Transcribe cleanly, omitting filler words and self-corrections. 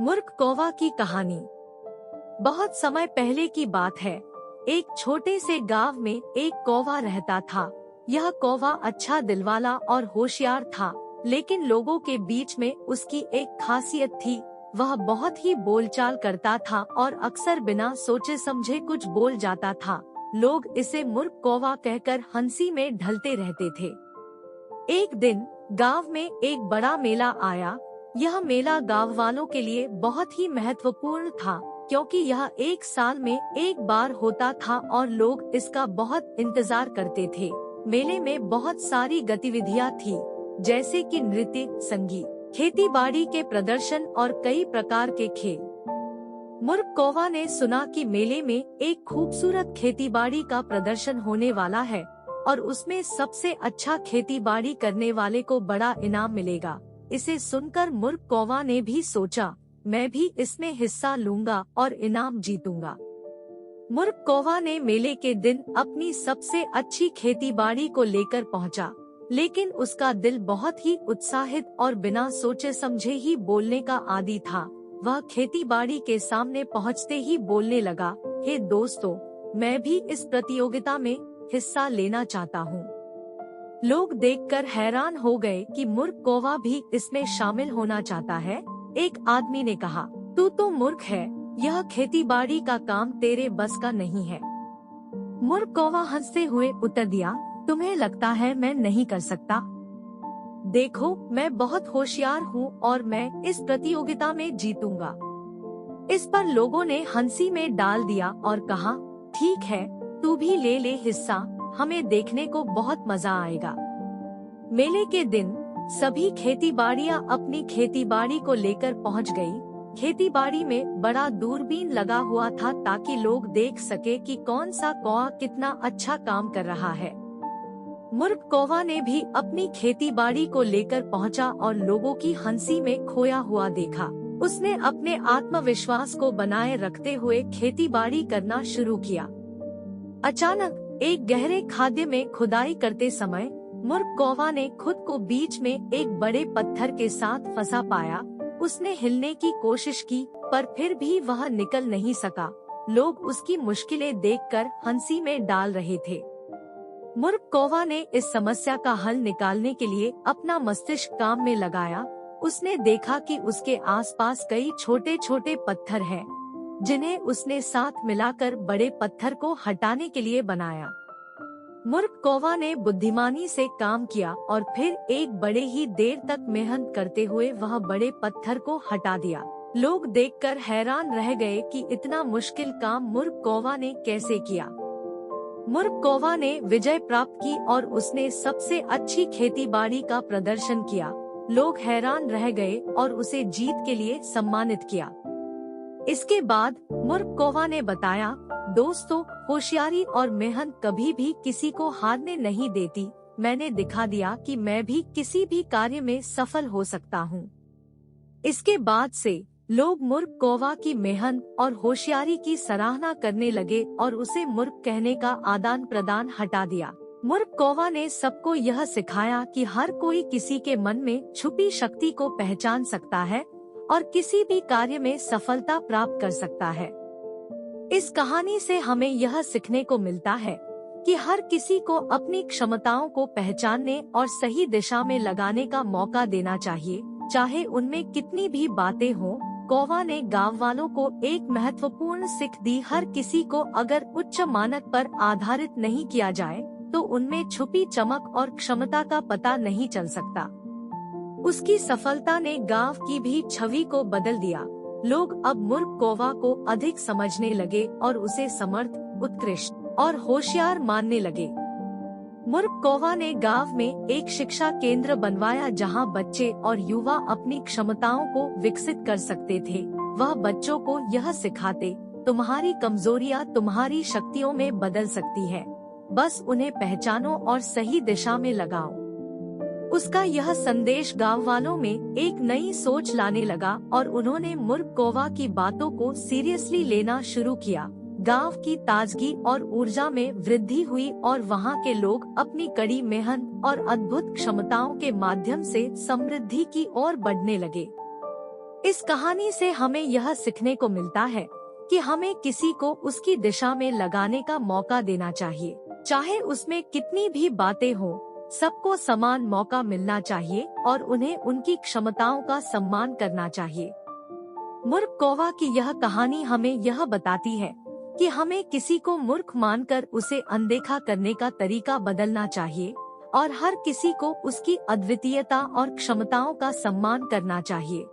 मूर्ख कौवा की कहानी। बहुत समय पहले की बात है। एक छोटे से गांव में एक कौवा रहता था। यह कौवा अच्छा दिलवाला और होशियार था, लेकिन लोगों के बीच में उसकी एक खासियत थी। वह बहुत ही बोलचाल करता था और अक्सर बिना सोचे समझे कुछ बोल जाता था। लोग इसे मूर्ख कौवा कहकर हंसी में ढलते रहते थे। एक दिन गांव में एक बड़ा मेला आया। यह मेला गांव वालों के लिए बहुत ही महत्वपूर्ण था, क्योंकि यह एक साल में एक बार होता था और लोग इसका बहुत इंतजार करते थे। मेले में बहुत सारी गतिविधियां थी, जैसे कि नृत्य, संगीत, खेती बाड़ी के प्रदर्शन और कई प्रकार के खेल। मूर्ख कौवा ने सुना कि मेले में एक खूबसूरत खेती बाड़ी का प्रदर्शन होने वाला है और उसमें सबसे अच्छा खेती बाड़ी करने वाले को बड़ा इनाम मिलेगा। इसे सुनकर मूर्ख कौवा ने भी सोचा, मैं भी इसमें हिस्सा लूंगा और इनाम जीतूंगा। मूर्ख कौवा ने मेले के दिन अपनी सबसे अच्छी खेती बाड़ी को लेकर पहुंचा, लेकिन उसका दिल बहुत ही उत्साहित और बिना सोचे समझे ही बोलने का आदी था। वह खेती बाड़ी के सामने पहुंचते ही बोलने लगा, हे दोस्तों, मैं भी इस प्रतियोगिता में हिस्सा लेना चाहता हूँ। लोग देखकर हैरान हो गए कि मूर्ख कौवा भी इसमें शामिल होना चाहता है। एक आदमी ने कहा, तू तो मूर्ख है, यह खेती बाड़ी का काम तेरे बस का नहीं है। मूर्ख कौवा हंसते हुए उत्तर दिया, तुम्हें लगता है मैं नहीं कर सकता? देखो, मैं बहुत होशियार हूँ और मैं इस प्रतियोगिता में जीतूंगा। इस पर लोगों ने हंसी में डाल दिया और कहा, ठीक है, तू भी ले ले हिस्सा, हमें देखने को बहुत मजा आएगा। मेले के दिन सभी खेती बाड़ियाँ अपनी खेती बाड़ी को लेकर पहुँच गयी। खेती बाड़ी में बड़ा दूरबीन लगा हुआ था ताकि लोग देख सके कि कौन सा कौवा कितना अच्छा काम कर रहा है। मूर्ख कौवा ने भी अपनी खेती बाड़ी को लेकर पहुंचा और लोगों की हंसी में खोया हुआ देखा। उसने अपने आत्मविश्वास को बनाए रखते हुए खेती बाड़ी करना शुरू किया। अचानक एक गहरे खाद्य में खुदाई करते समय मूर्ख कौवा ने खुद को बीच में एक बड़े पत्थर के साथ फंसा पाया। उसने हिलने की कोशिश की, पर फिर भी वह निकल नहीं सका। लोग उसकी मुश्किलें देखकर हंसी में डाल रहे थे। मूर्ख कौवा ने इस समस्या का हल निकालने के लिए अपना मस्तिष्क काम में लगाया। उसने देखा कि उसके आसपास कई छोटे छोटे पत्थर हैं, जिन्हें उसने साथ मिलाकर बड़े पत्थर को हटाने के लिए बनाया। मूर्ख कौवा ने बुद्धिमानी से काम किया और फिर एक बड़े ही देर तक मेहनत करते हुए वह बड़े पत्थर को हटा दिया। लोग देखकर हैरान रह गए कि इतना मुश्किल काम मूर्ख कौवा ने कैसे किया। मूर्ख कौवा ने विजय प्राप्त की और उसने सबसे अच्छी खेती बाड़ी का प्रदर्शन किया। लोग हैरान रह गए और उसे जीत के लिए सम्मानित किया। इसके बाद मूर्ख कौवा ने बताया, दोस्तों, होशियारी और मेहनत कभी भी किसी को हारने नहीं देती। मैंने दिखा दिया कि मैं भी किसी भी कार्य में सफल हो सकता हूँ। इसके बाद से लोग मूर्ख कौवा की मेहनत और होशियारी की सराहना करने लगे और उसे मूर्ख कहने का आदान प्रदान हटा दिया। मूर्ख कौवा ने सबको यह सिखाया कि हर कोई किसी के मन में छुपी शक्ति को पहचान सकता है और किसी भी कार्य में सफलता प्राप्त कर सकता है। इस कहानी से हमें यह सीखने को मिलता है कि हर किसी को अपनी क्षमताओं को पहचानने और सही दिशा में लगाने का मौका देना चाहिए, चाहे उनमें कितनी भी बातें हों। कौवा ने गांव वालों को एक महत्वपूर्ण सीख दी, हर किसी को अगर उच्च मानक पर आधारित नहीं किया जाए तो उनमें छुपी चमक और क्षमता का पता नहीं चल सकता। उसकी सफलता ने गांव की भी छवि को बदल दिया। लोग अब मूर्ख कौवा को अधिक समझने लगे और उसे समर्थ, उत्कृष्ट और होशियार मानने लगे। मूर्ख कौवा ने गांव में एक शिक्षा केंद्र बनवाया जहां बच्चे और युवा अपनी क्षमताओं को विकसित कर सकते थे। वह बच्चों को यह सिखाते, तुम्हारी कमजोरियां तुम्हारी शक्तियों में बदल सकती है, बस उन्हें पहचानो और सही दिशा में लगाओ। उसका यह संदेश गांव वालों में एक नई सोच लाने लगा और उन्होंने मूर्ख कौवा की बातों को सीरियसली लेना शुरू किया। गांव की ताजगी और ऊर्जा में वृद्धि हुई और वहां के लोग अपनी कड़ी मेहनत और अद्भुत क्षमताओं के माध्यम से समृद्धि की ओर बढ़ने लगे। इस कहानी से हमें यह सीखने को मिलता है कि हमें किसी को उसकी दिशा में लगाने का मौका देना चाहिए, चाहे उसमें कितनी भी बातें हो। सबको समान मौका मिलना चाहिए और उन्हें उनकी क्षमताओं का सम्मान करना चाहिए। मूर्ख कौवा की यह कहानी हमें यह बताती है कि हमें किसी को मूर्ख मानकर उसे अनदेखा करने का तरीका बदलना चाहिए और हर किसी को उसकी अद्वितीयता और क्षमताओं का सम्मान करना चाहिए।